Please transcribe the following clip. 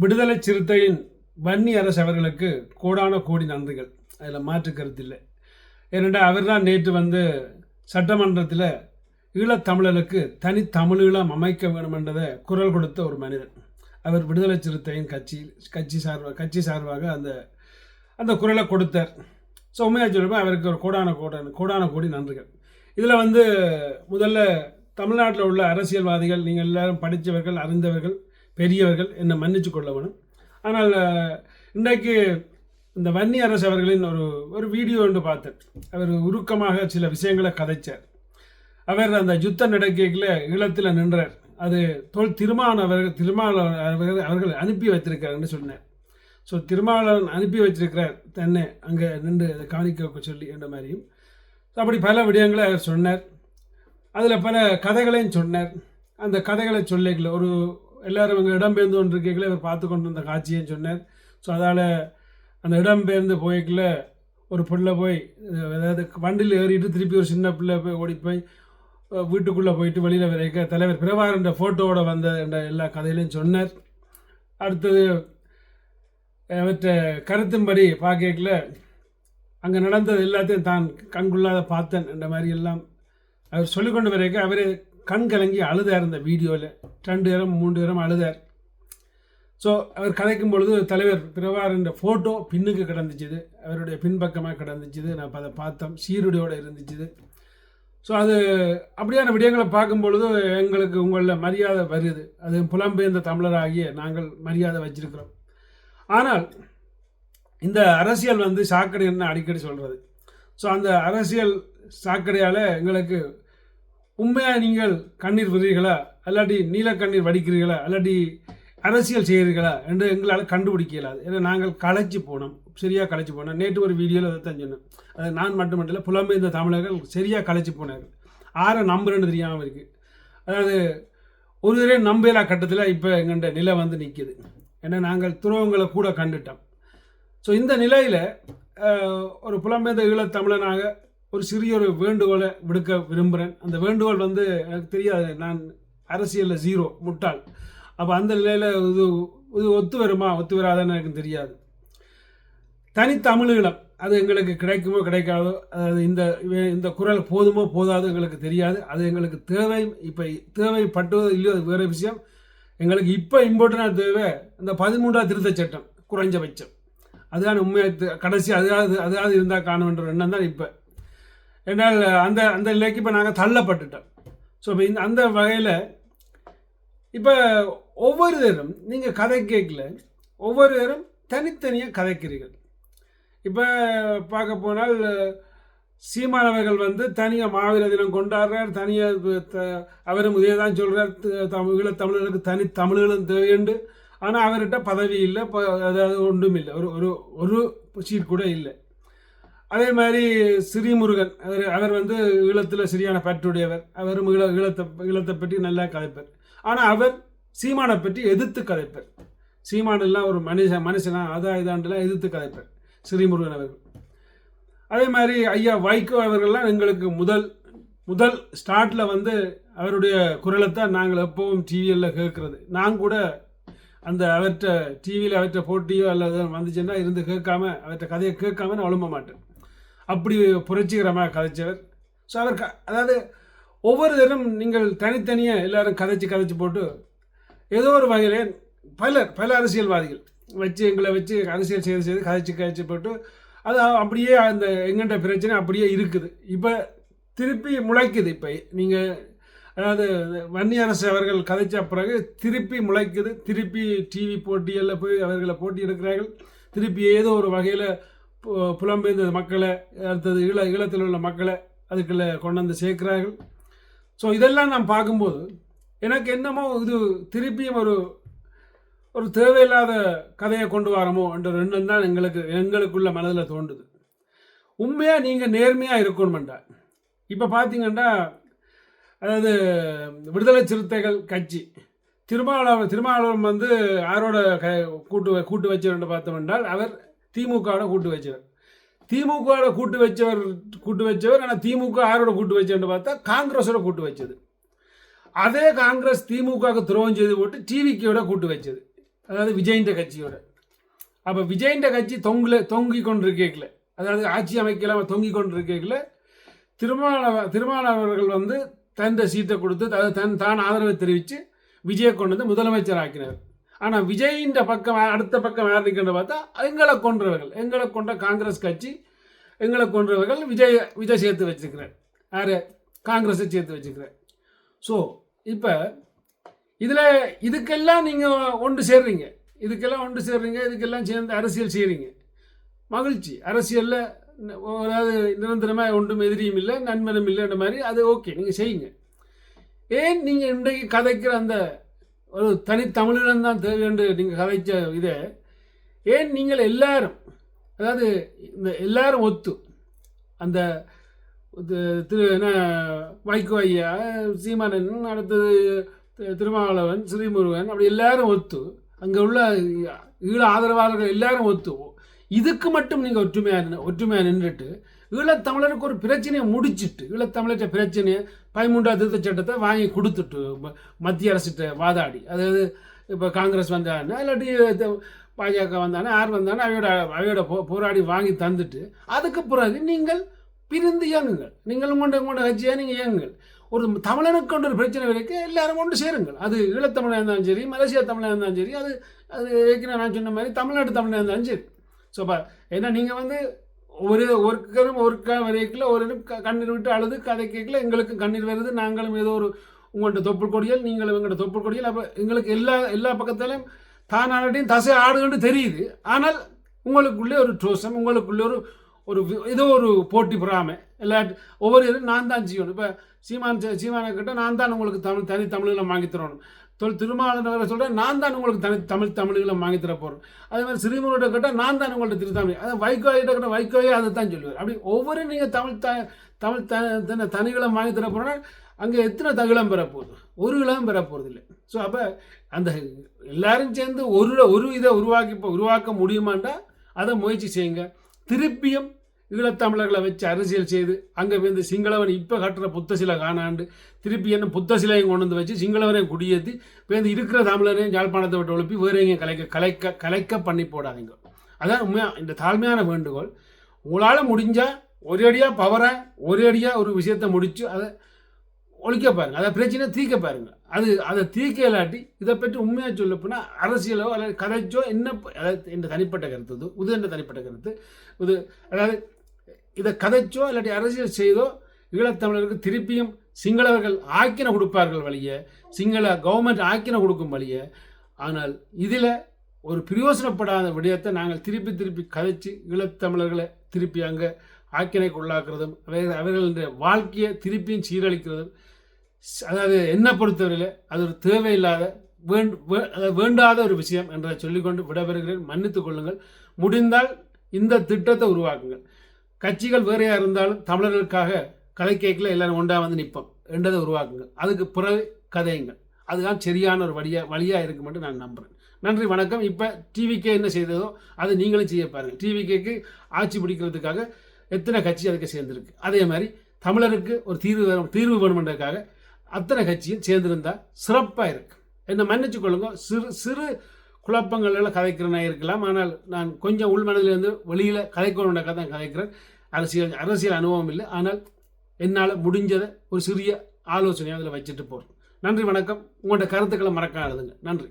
விடுதலை சிறுத்தையின் வன்னி அரசு அவர்களுக்கு கோடான கோடி நன்றிகள். அதில் மாற்று கருத்தில்லை. ஏனென்றால் அவர் தான் நேற்று சட்டமன்றத்தில் ஈழத்தமிழருக்கு தனி தமிழீழம் அமைக்க வேண்டும் என்றதை குரல் கொடுத்த ஒரு மனிதன். அவர் விடுதலை சிறுத்தையின் கட்சி சார்பாக அந்த குரலை கொடுத்தார். ஸோ உண்மையாக சொல்லும்போது அவருக்கு ஒரு கோடான கோடி நன்றிகள். இதில் முதல்ல தமிழ்நாட்டில் உள்ள அரசியல்வாதிகள், நீங்கள் எல்லாரும் படித்தவர்கள், அறிந்தவர்கள், பெரியவர்கள் என்னை மன்னிச்சு கொள்ள வேணும். ஆனால் இன்றைக்கு இந்த வன்னி அரசு அவர்களின் ஒரு வீடியோ ஒன்று பார்த்தேன். அவர் உருக்கமாக சில விஷயங்களை கதைச்சார். அவர் அந்த யுத்த நடக்கையில் ஈழத்தில் நின்றார். அது திருமாவளவன் அவர்கள் அனுப்பி வைத்திருக்கிறார்னு சொன்னார். ஸோ திருமாவளவன் அனுப்பி வச்சிருக்கிறார் தன்னை அங்கே நின்று அதை கவனிக்க சொல்லி என்ற மாதிரியும் அப்படி பல விடயங்களை அவர் சொன்னார். அதில் பல கதைகளையும் சொன்னார். அந்த கதைகளை சொல்லிக்கல எல்லாரும் அங்கே இடம்பெயர்ந்து கொண்டு இருக்கீங்களே அவர் பார்த்து கொண்டு வந்த காட்சியும் சொன்னார். ஸோ அதால் அந்த இடம்பெயர்ந்து போய்க்குள்ள ஒரு பிள்ளை போய் அதாவது வண்டியில் ஏறிட்டு திருப்பி ஒரு சின்ன பிள்ளை போய் ஓடி போய் வீட்டுக்குள்ளே போயிட்டு வெளியில் வரைக்க தலைவர் பிரபாகரன் ஃபோட்டோவோட வந்த என்ற எல்லா கதையிலையும் சொன்னார். அடுத்தது அவற்றை கருத்தின்படி பார்க்கல அங்கே நடந்தது எல்லாத்தையும் தான் கண்குள்ளாத பார்த்தேன் என்ற மாதிரி எல்லாம் அவர் சொல்லிக்கொண்டு வரைக்க அவரே கண் கலங்கி அழுதார். இந்த வீடியோவில் 2 நேரம் 3 நேரம் அழுதார். ஸோ அவர் கதைக்கும் பொழுது தலைவர் பிரபாகரன் ஃபோட்டோ பின்னுக்கு கிடந்துச்சுது, அவருடைய பின்பக்கமாக கிடந்துச்சுது. நான் அதை பார்த்தோம், சீருடையோடு இருந்துச்சுது. ஸோ அது அப்படியான விடயங்களை பார்க்கும் பொழுது எங்களுக்கு உங்களில் மரியாதை வருது. அது புலம்பெயர்ந்த தமிழராகிய நாங்கள் மரியாதை வச்சிருக்கிறோம். ஆனால் இந்த அரசியல் சாக்கடைன்னு அடிக்கடி சொல்கிறது. ஸோ அந்த அரசியல் சாக்கடையால் எங்களுக்கு உண்மையாக நீங்கள் கண்ணீர் விடுறீர்களா, அல்லாட்டி நீலக்கண்ணீர் வடிக்கிறீர்களா, அல்லாட்டி அரசியல் செய்கிறீர்களா என்று எங்களால் கண்டுபிடிக்க இயலாது. ஏன்னா நாங்கள் களைச்சி போனோம், சரியாக களைச்சி போனோம். நேற்று ஒரு வீடியோவில் அதை தான் சொன்னேன். அது நான் மட்டுமல்ல, புலம்பெயர்ந்த தமிழர்கள் சரியாக களைச்சி போனார்கள். ஆரை நம்புறேன்னு தெரியாமல் இருக்குது. அதாவது ஒரு தடவை நம்பலா கட்டத்தில் இப்போ எங்கள்கிட்ட நிலை நிற்கிது. ஏன்னா நாங்கள் துரோகங்களை கூட கண்டுட்டோம். ஸோ இந்த நிலையில் ஒரு புலம்பெயர்ந்த ஈழத்தமிழனாக ஒரு சிறிய ஒரு வேண்டுகோளை விடுக்க விரும்புகிறேன். அந்த வேண்டுகோள் எனக்கு தெரியாது, நான் அரசியலில் 0 முட்டாள். அப்போ அந்த நிலையில் இது ஒத்து வராதுன்னு எனக்கு தெரியாது. தனித்தமிழீழம் அது எங்களுக்கு கிடைக்குமோ கிடைக்காதோ, அதாவது இந்த குரல் போதுமோ போதாதோ எங்களுக்கு தெரியாது. அது எங்களுக்கு தேவை. இப்போ தேவைப்பட்டதோ இல்லையோ அது வேறு விஷயம். எங்களுக்கு இப்போ இம்பார்ட்டண்டாக தேவை இந்த 13ஆம் திருத்தச் சட்டம் குறைஞ்சபட்சம். அதுதான் உண்மையாக கடைசி அதாவது இருந்தால் காணுன்ற எண்ணம் தான் இப்போ. என்னால் அந்த நிலைக்கு இப்போ நாங்கள் தள்ளப்பட்டுட்டோம். ஸோ இப்போ அந்த வகையில் இப்போ ஒவ்வொரு நேரம் நீங்கள் கதை கேட்கல, ஒவ்வொரு நேரம் தனித்தனியாக கதைக்கிறீர்கள். இப்போ பார்க்க போனால் சீமானவர்கள் தனியாக மாவீர தினம் கொண்டாடுறார், தனியாக அவரும் இதே தான் சொல்கிறார், ஈழத்தமிழர்களுக்கு தனி தமிழர்களும் தேவையுண்டு. ஆனால் அவர்கிட்ட பதவி இல்லை, அதாவது ஒன்றும் இல்லை, ஒரு சீட் கூட இல்லை. அதே மாதிரி ஸ்ரீமுருகன் அவர் ஈழத்தில் சரியான பற்றுடையவர். அவரும் ஈழத்தை பற்றி நல்லா கதைப்பார். ஆனால் அவர் சீமானை பற்றி எதிர்த்து கதைப்பார். சீமானெல்லாம் ஒரு மனுஷனா இதாண்டெல்லாம் எதிர்த்து கதைப்பார் ஸ்ரீமுருகன் அவர்கள். அதே மாதிரி ஐயா வைகோ அவர்கள்லாம் எங்களுக்கு முதல் ஸ்டார்ட்டில் அவருடைய குரலைத்தான் நாங்கள் எப்பவும் டிவியில் கேட்குறது. நான் கூட அவர்கிட்ட டிவியில் அவர்கிட்ட போட்டியோ அல்லது வந்துச்சுன்னா இருந்து அவர்கிட்ட கதையை கேட்காம நான் எழும்ப மாட்டேன். அப்படி புரட்சிகரமாக கதைச்சவர். ஸோ அவர் அதாவது ஒவ்வொரு தரம் நீங்கள் தனித்தனியாக எல்லாரும் கதைச்சு போட்டு ஏதோ ஒரு வகையில் பல அரசியல்வாதிகள் எங்களை வச்சு அரசியல் செய்து கதைச்சு போட்டு அது அப்படியே அந்த எங்கள்கிட்ட பிரச்சனை அப்படியே இருக்குது. இப்போ திருப்பி முளைக்குது. இப்போ நீங்கள் அதாவது வன்னி அரசு அவர்கள் கதைச்ச பிறகு திருப்பி முளைக்குது. திருப்பி டிவி போட்டிகளில் போய் அவர்களை போட்டி எடுக்கிறார்கள். திருப்பி ஏதோ ஒரு வகையில் புலம்பெயர்ந்த மக்களை, அடுத்தது ஈழத்தில் உள்ள மக்களை அதுக்குள்ளே கொண்டு சேர்க்கிறார்கள். ஸோ இதெல்லாம் நான் பார்க்கும்போது எனக்கு என்னமோ இது திருப்பியும் ஒரு தேவையில்லாத கதையை கொண்டு வரமோ என்ற எண்ணம் தான் எங்களுக்குள்ள மனதில் தோன்றுது. உண்மையாக நீங்கள் நேர்மையாக இருக்கணுமெண்டா இப்போ பார்த்தீங்கன்னா, அதாவது விடுதலை சிறுத்தைகள் கட்சி திருமாவளவன் யாரோட கூட்டு வச்சவர் பார்த்தோம் என்றால் அவர் திமுகவோட கூட்டு வச்சவர். திமுகவோட கூட்டு வச்சவர். ஆனால் திமுக யாரோட கூட்டு வச்சவர்னு பார்த்தா காங்கிரஸோட கூட்டு வச்சது. அதே காங்கிரஸ் திமுகவுக்கு துரோகம் செய்து போட்டு டிவிக்கோட கூட்டு வச்சது. அதாவது விஜயின் கட்சியோட. அப்போ விஜயின் கட்சி தொங்கி கொண்டிருக்கல, அதாவது ஆட்சி அமைக்கலாம் தொங்கி கொண்டிருக்கல திருமாவளவர்கள் வந்து தன் சீட்டை கொடுத்து தான் ஆதரவை தெரிவித்து விஜயை கொண்டு வந்து முதலமைச்சர் ஆக்கினார். ஆனால் விஜயின் பக்கம் அடுத்த பக்கம் யார் நிற்கின்ற பார்த்தா எங்களை கொண்ட காங்கிரஸ் கட்சி எங்களை கொன்றவர்கள் விஜய் சேர்த்து வச்சுருக்கிறார். யார்? காங்கிரஸை சேர்த்து வச்சுக்கிறார். ஸோ இப்போ இதுக்கெல்லாம் நீங்கள் ஒன்று சேர்றீங்க, இதுக்கெல்லாம் சேர்ந்து அரசியல் செய்கிறீங்க. மகிழ்ச்சி. அரசியலில் அதாவது நிரந்தரமாக ஒன்றும் எதிரியும் இல்லை நண்பனும் இல்லைன்ற மாதிரி அது ஓகே, நீங்கள் செய்யுங்க. ஏன் நீங்கள் இன்றைக்கு கதைக்கிற அந்த ஒரு தனித்தமிழினம் தான் தேவை என்று நீங்கள் கதைச்ச இதை ஏன் நீங்கள் எல்லாரும், அதாவது இந்த எல்லாரும் ஒத்து அந்த வைகோ ஐயா, சீமானன், அடுத்தது திருமாவளவன், ஸ்ரீமுருகன், அப்படி எல்லாரும் ஒத்து அங்கே உள்ள ஈழ ஆதரவாளர்கள் எல்லாரும் ஒத்து இதுக்கு மட்டும் நீங்கள் ஒற்றுமையாக நின்றுட்டு ஈழத்தமிழருக்கு ஒரு பிரச்சனையை முடிச்சுட்டு ஈழத்தமிழற்ற பிரச்சனையை 13ஆம் திருத்த சட்டத்தை வாங்கி கொடுத்துட்டு மத்திய அரசிட்ட வாதாடி, அதாவது இப்போ காங்கிரஸ் வந்தானே இல்லாட்டி பாஜக வந்தானே யார் வந்தானே அவையோட போராடி வாங்கி தந்துட்டு அதுக்கு பிறகு நீங்கள் பிரிந்து இயங்குங்கள். நீங்கள் உங்களோட கட்சியாக நீங்கள் இயங்குங்கள். ஒரு தமிழனுக்கு கொண்டு ஒரு பிரச்சனை வரைக்கும் எல்லாரும் கொண்டு சேருங்கள். அது ஈழத்தமிழாக இருந்தாலும் சரி, மலேசியா தமிழாக இருந்தாலும் சரி, அது ஏற்கனவே நான் சொன்ன மாதிரி தமிழ்நாட்டு தமிழாக இருந்தாலும் சரி. ஸோ ஏன்னா நீங்கள் வந்து ஒருக்கா வரைக்கும் ஒரு கண்ணீர் விட்டு அழுது கதை கேட்கல, எங்களுக்கும் கண்ணீர் வருது, நாங்களும் ஏதோ ஒரு உங்கள்கிட்ட தொப்புள் கொடியல், நீங்களும் எங்கள்கிட்ட தொப்புள் கொடியல். அப்போ எங்களுக்கு எல்லா பக்கத்தாலையும் தானாட்டையும் தசை ஆடுகண்டு தெரியுது. ஆனால் உங்களுக்குள்ளே ஒரு ட்ரோசம், உங்களுக்குள்ளே ஒரு ஏதோ ஒரு போட்டி பொறாமை ஒவ்வொரு நான் தான் செய்யணும். இப்போ சீமானை கிட்ட நான் தான் உங்களுக்கு தனி தமிழ்களை வாங்கி தரணும். திருமாவளவன் சொல்கிறேன் நான் தான் உங்களுக்கு தமிழ்களை வாங்கி தர போகிறோம். அதே மாதிரி சிறுமுருகிட்ட கேட்டால் நான் தான் உங்கள்கிட்ட திருத்தமிழ், அதாவது வைகோயிட்ட கிட்ட வைகோயே அதை தான் சொல்லுவார். அப்படி ஒவ்வொரு நீங்கள் தமிழ் தனிகளை வாங்கி தர போகிறோன்னா அங்கே எத்தனை தகுளம் பெறப்போகுது? ஒரு இளம் பெறப்போகிறது இல்லை. ஸோ அப்போ அந்த எல்லாரும் சேர்ந்து ஒரு இதை உருவாக்க முடியுமாண்டா அதை முயற்சி செய்யுங்க. திருப்பியும் ஈழத்தமிழர்களை வச்சு அரசியல் செய்து அங்கே வந்து சிங்களவன் இப்போ கட்டுற புத்தசிலை காணாண்டு திருப்பி என்ன புத்தசிலையும் கொண்டு வந்து வச்சு சிங்களவரையும் குடியேற்றி பேருந்து இருக்கிற தமிழரையும் யாழ்ப்பாணத்தை விட்டு ஒழுப்பி வேற எங்கேயும் கலைக்க பண்ணி போடாதீங்க. அதான் உண்மையாக இந்த தாழ்மையான வேண்டுகோள். உங்களால் முடிஞ்சால் ஒரு அடியாக பவரை ஒரு அடியாக ஒரு விஷயத்தை முடித்து அதை ஒழிக்க பாருங்கள், அதை பிரச்சனை தீர்க்க பாருங்கள். அதை தீர்க்க இல்லாட்டி இதை பற்றி உண்மையாக சொல்ல போனால் அரசியலோ அல்லது கதைச்சோ என்ன, அதாவது என்ற தனிப்பட்ட கருத்து என்ற தனிப்பட்ட கருத்து அதாவது இதை கதைச்சோ இல்லாட்டி அரசியல் செய்தோ ஈழத்தமிழருக்கு திருப்பியும் சிங்களவர்கள் ஆக்கின கொடுப்பார்கள் வழிய, சிங்கள கவர்மெண்ட் ஆக்கின கொடுக்கும் வழிய. ஆனால் இதில் ஒரு பிரயோசனப்படாத விடயத்தை நாங்கள் திருப்பி கதைச்சு ஈழத்தமிழர்களை திருப்பி அங்கே ஆக்கினைக்கு உள்ளாக்குறதும் அவர்களுடைய வாழ்க்கையை திருப்பியும் சீரழிக்கிறதும், அதாவது என்னை பொறுத்தவரையில் அது ஒரு தேவையில்லாத வேண்டாத ஒரு விஷயம் என்றதை சொல்லிக்கொண்டு விடைபெறுகிறேன். மன்னித்துக் கொள்ளுங்கள். முடிந்தால் இந்த திட்டத்தை உருவாக்குங்கள். கட்சிகள் வேறையாக இருந்தாலும் தமிழர்களுக்காக கதை கேட்கல எல்லாரும் ஒன்றா வந்து நிற்போம் என்றதை உருவாக்குங்கள். அதுக்கு பிறகு கதையுங்கள். அதுதான் சரியான ஒரு வழியாக இருக்கும் என்று நான் நம்புகிறேன். நன்றி, வணக்கம். இப்போ டிவிகே என்ன செய்ததோ அதை நீங்களும் செய்ய பாருங்கள். டிவிகேக்கு ஆட்சி பிடிக்கிறதுக்காக எத்தனை கட்சி அதுக்கு சேர்ந்துருக்கு. அதே மாதிரி தமிழருக்கு ஒரு தீர்வு வேணுமென்றதுக்காக அத்தனை கட்சியும் சேர்ந்திருந்தால் சிறப்பாக இருக்கு. என்னை மன்னிச்சு கொள்ளுங்க. சிறு குழப்பங்கள்லாம் கதைக்கிறனா இருக்கலாம். ஆனால் நான் கொஞ்சம் உள்மனதிலிருந்து வெளியில் கதைக்கணுன்றக்காக தான் கதைக்கிறேன். அரசியல் அனுபவம் இல்லை. ஆனால் என்னால் முடிஞ்சதை ஒரு சிறிய ஆலோசனையாக அதில் வச்சுட்டு போகிறேன். நன்றி, வணக்கம். உங்களோட கருத்துக்களை மறக்காதுங்க. நன்றி.